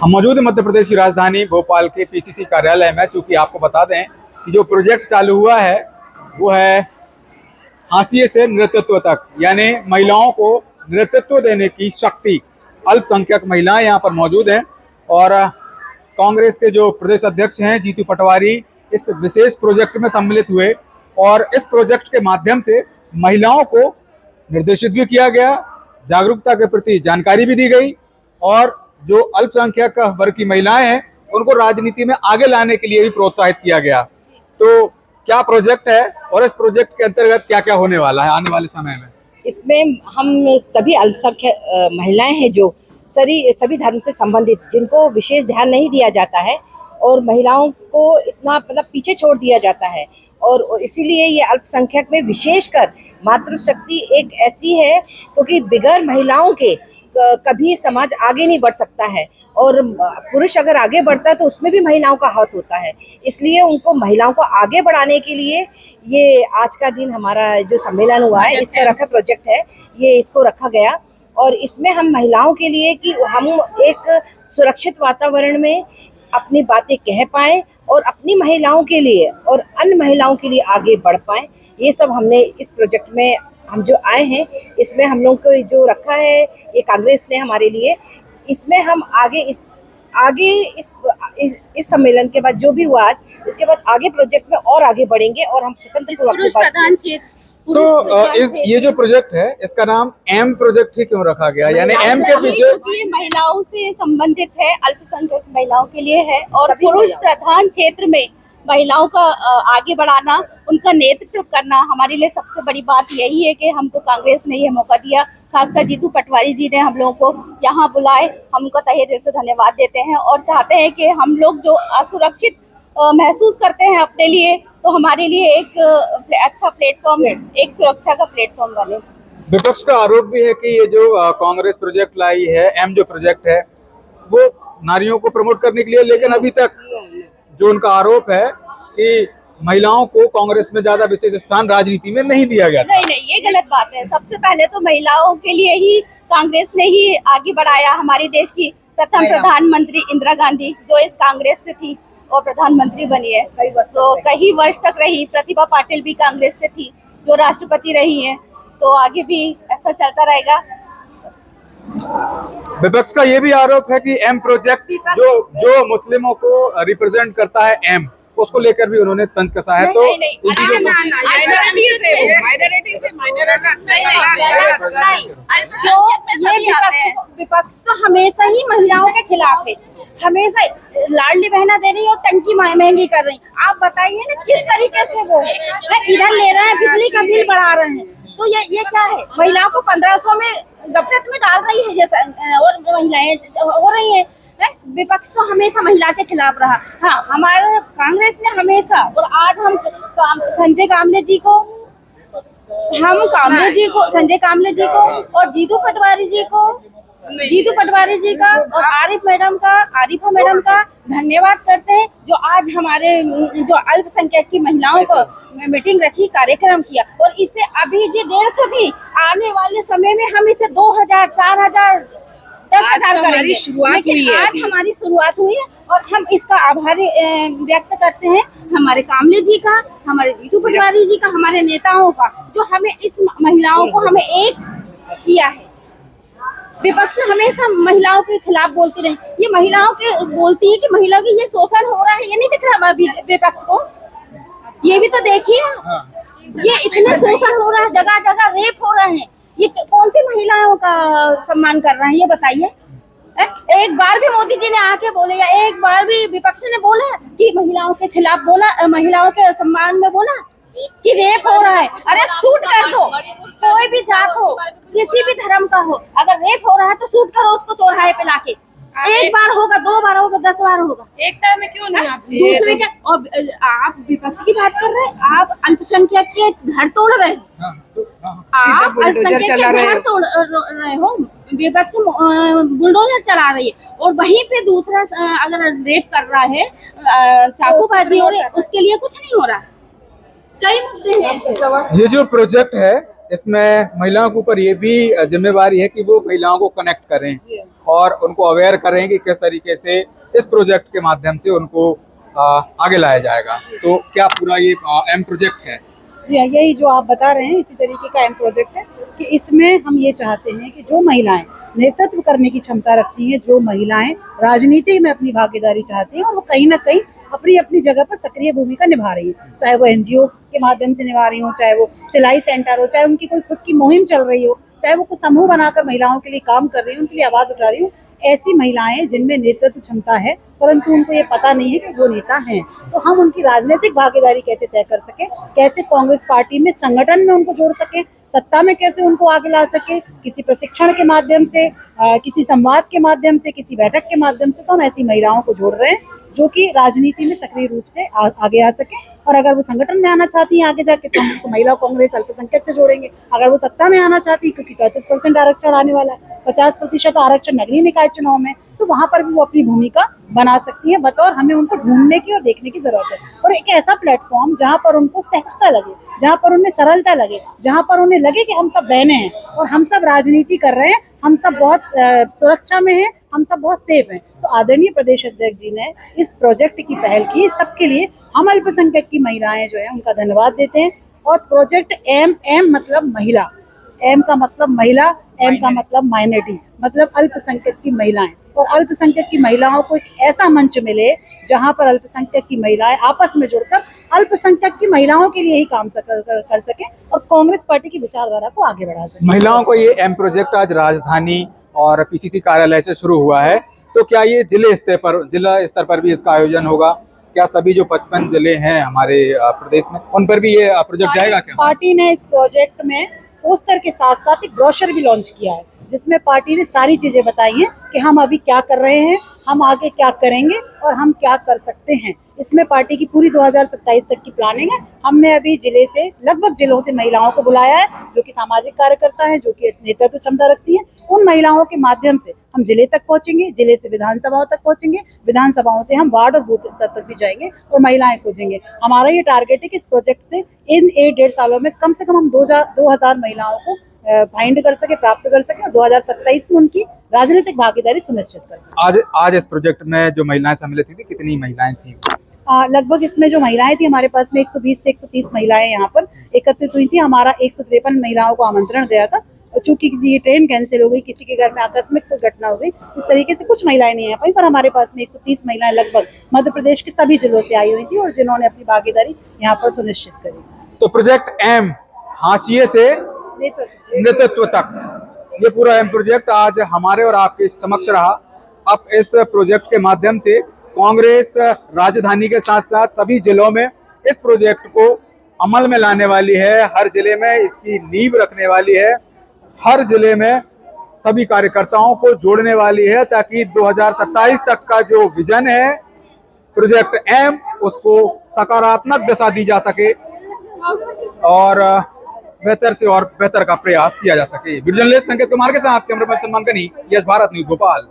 हम मौजूद हैं मध्य प्रदेश की राजधानी भोपाल के पीसीसी कार्यालय में। चूंकि आपको बता दें कि जो प्रोजेक्ट चालू हुआ है वो है हाशिए से नेतृत्व तक, यानी महिलाओं को नेतृत्व देने की शक्ति। अल्पसंख्यक महिलाएं यहाँ पर मौजूद हैं और कांग्रेस के जो प्रदेश अध्यक्ष हैं जीतू पटवारी इस विशेष प्रोजेक्ट में सम्मिलित हुए और इस प्रोजेक्ट के माध्यम से महिलाओं को निर्देशित भी किया गया, जागरूकता के प्रति जानकारी भी दी गई और जो अल्पसंख्यक वर्ग की महिलाएं हैं उनको राजनीति में आगे लाने के लिए भी प्रोत्साहित किया गया। तो क्या प्रोजेक्ट है और इस प्रोजेक्ट के अंतर्गत क्या क्या होने वाला है आने वाले समय में? इसमें हम सभी अल्पसंख्यक महिलाएं हैं जो सभी धर्म से संबंधित, जिनको विशेष ध्यान नहीं दिया जाता है और महिलाओं को इतना पीछे छोड़ दिया जाता है, और इसीलिए ये अल्पसंख्यक में विशेषकर मातृशक्ति एक ऐसी है क्योंकि बिगैर महिलाओं के कभी समाज आगे नहीं बढ़ सकता है, और पुरुष अगर आगे बढ़ता है तो उसमें भी महिलाओं का हाथ होता है। इसलिए उनको महिलाओं को आगे बढ़ाने के लिए ये आज का दिन हमारा जो सम्मेलन हुआ है इसका रखा प्रोजेक्ट है, ये इसको रखा गया। और इसमें हम महिलाओं के लिए कि हम एक सुरक्षित वातावरण में अपनी बातें कह पाएं और अपनी महिलाओं के लिए और अन्य महिलाओं के लिए आगे बढ़ पाएं, ये सब हमने इस प्रोजेक्ट में हम जो आए हैं इसमें हम लोग को जो रखा है ये कांग्रेस ने हमारे लिए। इसमें हम इस सम्मेलन के बाद जो भी हुआ आज, इसके बाद आगे प्रोजेक्ट में और आगे बढ़ेंगे और हम स्वतंत्र ये जो प्रोजेक्ट है इसका नाम एम प्रोजेक्ट ही क्यों रखा गया? यानी एम के पीछे महिलाओं से संबंधित है, अल्पसंख्यक महिलाओं के लिए है और पुरुष प्रधान क्षेत्र में महिलाओं का आगे बढ़ाना, उनका नेतृत्व करना हमारे लिए सबसे बड़ी बात यही है कि हमको कांग्रेस ने यह मौका दिया। खासकर जीतू पटवारी जी ने हम लोगों को यहाँ बुलाए, हम उनका तहे दिल से धन्यवाद देते हैं और चाहते हैं कि हम लोग जो असुरक्षित महसूस करते हैं अपने लिए, तो हमारे लिए एक अच्छा प्लेटफॉर्म, एक सुरक्षा का प्लेटफॉर्म बने। विपक्ष का आरोप भी है कि ये जो कांग्रेस प्रोजेक्ट लाई है, एम जो प्रोजेक्ट है वो नारियों को प्रमोट करने के लिए, लेकिन अभी तक जो उनका आरोप है कि महिलाओं को कांग्रेस में ज्यादा विशेष स्थान राजनीति में नहीं दिया गया। नहीं, ये गलत बात है। सबसे पहले तो महिलाओं के लिए ही कांग्रेस ने ही आगे बढ़ाया। हमारे देश की प्रथम प्रधानमंत्री इंदिरा गांधी जो इस कांग्रेस से थी और प्रधानमंत्री बनी है, तो कई वर्ष तक रही। प्रतिभा पाटिल भी कांग्रेस से थी जो राष्ट्रपति रही है, तो आगे भी ऐसा चलता रहेगा। विपक्ष का ये भी आरोप है कि एम प्रोजेक्ट जो मुस्लिमों को रिप्रेजेंट करता है, एम उसको लेकर भी उन्होंने तंज कसा है। तो विपक्ष तो हमेशा ही महिलाओं के खिलाफ है, हमेशा लाडली बहना दे रही और टंकी महंगी कर रही। आप बताइए ना किस तरीके से वो इधर ले रहे हैं, बिजली का बिल बढ़ा रहे हैं, तो ये क्या है? महिलाओं को 1500 में गपरेट में डाल रही है जैसा, और महिलाएं हो रही हैं। विपक्ष तो हमेशा महिला के खिलाफ रहा। हाँ, हमारे कांग्रेस ने हमेशा, और आज हम संजय कामले जी को संजय कामले जी को और जीतू पटवारी जी का और आरिफा मैडम का धन्यवाद करते हैं, जो आज हमारे जो अल्पसंख्यक की महिलाओं को मीटिंग रखी, कार्यक्रम किया, और इससे अभी जो 150 थी, आने वाले समय में हम इसे 2000, 4000, 10,000 करेंगे। आज हमारी शुरुआत हुई है और हम इसका आभारी व्यक्त करते हैं हमारे कामले जी का, हमारे जीतू पटवारी जी का, हमारे नेताओं का, जो हमें इस महिलाओं को हमें एक किया है। विपक्ष हमेशा महिलाओं के खिलाफ बोलती रही। ये महिलाओं के बोलती है कि महिलाओं की ये शोषण हो रहा है, ये नहीं दिख रहा विपक्ष को? ये भी तो देखिए, ये इतने शोषण हो रहा है, जगह जगह रेप हो रहे हैं। ये कौन सी महिलाओं का सम्मान कर रहे हैं, ये बताइए? एक बार भी मोदी जी ने आके बोले या एक बार भी विपक्ष ने बोला कि महिलाओं के खिलाफ बोला, महिलाओं के सम्मान में बोला कि रेप हो रहा है? अरे शूट कर दो, कोई भी जात हो, किसी भी धर्म का हो, अगर रेप हो रहा है तो शूट करो उसको चौराहे पे लाके। एक बार होगा, 2 बार होगा, 10 बार होगा, एक टाइम में क्यों नहीं? आप दूसरे के, और आप विपक्ष की बात कर रहे हैं, आप अल्पसंख्यक के घर तोड़ रहे हैं, आप अल्पसंख्यक के घर तोड़ रहे हो, विपक्ष बुलडोजर चला रही है, और वहीं पे दूसरा अगर रेप कर रहा है, चाकूबाजी हो रही है, उसके लिए कुछ नहीं हो रहा। कई मुद्दे हैं। ये जो प्रोजेक्ट है इसमें महिलाओं के ऊपर ये भी जिम्मेवारी है कि वो महिलाओं को कनेक्ट करें और उनको अवेयर करें कि किस तरीके से इस प्रोजेक्ट के माध्यम से उनको आगे लाया जाएगा। तो क्या पूरा ये एम प्रोजेक्ट है? यही जो आप बता रहे हैं इसी तरीके का एम प्रोजेक्ट है कि इसमें हम ये चाहते हैं कि जो महिलाएं नेतृत्व करने की क्षमता रखती हैं, जो महिलाएं राजनीति में अपनी भागीदारी चाहती हैं और वो कहीं ना कहीं अपनी अपनी जगह पर सक्रिय भूमिका निभा रही हैं, चाहे वो एनजीओ के माध्यम से निभा रही हो, चाहे वो सिलाई सेंटर हो, चाहे उनकी कोई खुद की मुहिम चल रही हो, चाहे वो कुछ समूह बनाकर महिलाओं के लिए काम कर रही हो, उनके लिए आवाज उठा रही हो, ऐसी महिलाएं जिनमें नेतृत्व क्षमता है परंतु उनको ये पता नहीं है कि वो नेता हैं, तो हम उनकी राजनीतिक भागीदारी कैसे तय कर सके, कैसे कांग्रेस पार्टी में संगठन में उनको जोड़ सके, सत्ता में कैसे उनको आगे ला सके, किसी प्रशिक्षण के माध्यम से, किसी संवाद के माध्यम से, किसी बैठक के माध्यम से, तो हम ऐसी महिलाओं को जोड़ रहे हैं जो कि राजनीति में सक्रिय रूप से आगे आ सके। और अगर वो संगठन में आना चाहती हैं आगे जाके तो हम उसको महिला कांग्रेस अल्पसंख्यक से जोड़ेंगे। अगर वो सत्ता में आना चाहती है, क्योंकि 33% आरक्षण आने वाला है, 50% आरक्षण नगरीय निकाय चुनाव में, तो वहां पर भी वो अपनी भूमिका बना सकती है। बतौर हमें उनको ढूंढने की और देखने की जरूरत है, और एक ऐसा प्लेटफॉर्म जहां पर उनको सहजता लगे, जहां पर उन्हें सरलता लगे, जहां पर उन्हें लगे कि हम सब बहनें हैं और हम सब राजनीति कर रहे हैं, हम सब बहुत सुरक्षा में हैं, हम सब बहुत सेफ हैं। तो आदरणीय प्रदेश अध्यक्ष जी ने इस प्रोजेक्ट की पहल की, सबके लिए हम अल्पसंख्यक की महिलाएं जो है उनका धन्यवाद देते हैं। और प्रोजेक्ट एम मतलब महिला, एम का मतलब महिला, एम का मतलब माइनॉरिटी, मतलब अल्पसंख्यक की महिलाएं, और अल्पसंख्यक की महिलाओं को एक ऐसा मंच मिले जहां पर अल्पसंख्यक की महिलाएं आपस में जुड़कर अल्पसंख्यक की महिलाओं के लिए ही काम कर सके और कांग्रेस पार्टी की विचारधारा को आगे बढ़ा सके। महिलाओं को ये एम प्रोजेक्ट आज राजधानी और पीसीसी कार्यालय से शुरू हुआ है, तो क्या ये जिला स्तर पर भी इसका आयोजन होगा? क्या सभी जो 55 जिले हैं हमारे प्रदेश में उन पर भी ये प्रोजेक्ट जाएगा क्या? पार्टी ने इस प्रोजेक्ट में पोस्टर के साथ साथ एक ब्रोशर भी लॉन्च किया है, जिसमें पार्टी ने सारी चीजें बताई हैं कि हम अभी क्या कर रहे हैं, हम आगे क्या करेंगे और हम क्या कर सकते हैं। इसमें पार्टी की पूरी 2027 तक की प्लानिंग है। हमने अभी जिले से लगभग जिलों से महिलाओं को बुलाया है जो कि सामाजिक कार्यकर्ता हैं, जो कि नेतृत्व क्षमता रखती हैं। उन महिलाओं के माध्यम से हम जिले तक पहुंचेंगे, जिले से विधानसभाओं तक पहुंचेंगे, विधानसभाओं से हम वार्ड और बूथ स्तर तक भी जाएंगे और महिलाएं खोजेंगे। हमारा ये टारगेट है कि इस प्रोजेक्ट से इन 1.5 सालों में कम से कम हम 2000 महिलाओं को फाइंड कर सके, प्राप्त कर सके और 2027 में उनकी राजनीतिक भागीदारी सुनिश्चित कर सके। आज इस प्रोजेक्ट में जो महिलाएं सम्मिलित हुई थी, कितनी महिलाएं थी? लगभग इसमें जो महिलाएं थी, हमारे पास में 120 से 130 महिलाएं यहाँ पर एकत्रित हुई थी। हमारा 153 महिलाओं को आमंत्रण दिया था, चूंकि किसी ट्रेन कैंसिल हो गई, किसी के घर में आकस्मिक कोई घटना हो गई, इस तरीके से कुछ महिलाएं नहीं आ पाई, पर हमारे पास में 130 महिलाएं लगभग मध्य प्रदेश के सभी जिलों से आई हुई थी और जिन्होंने अपनी भागीदारी यहाँ पर सुनिश्चित करी। तो प्रोजेक्ट एम, हाशिए से नेतृत्व तक, ये पूरा एम प्रोजेक्ट आज हमारे और आपके समक्ष रहा। अब इस प्रोजेक्ट के माध्यम से कांग्रेस राजधानी के साथ साथ सभी जिलों में इस प्रोजेक्ट को अमल में लाने वाली है, हर जिले में इसकी नींव रखने वाली है, हर जिले में सभी कार्यकर्ताओं को जोड़ने वाली है, ताकि 2027 तक का जो विजन है प्रोजेक्ट एम, उसको सकारात्मक दिशा दी जा सके और बेहतर से और बेहतर का प्रयास किया जा सके। वीडियो जर्नलिस्ट संकेत कुमार के साथ cameraman Salman Ghani, yes Bharat news Bhopal.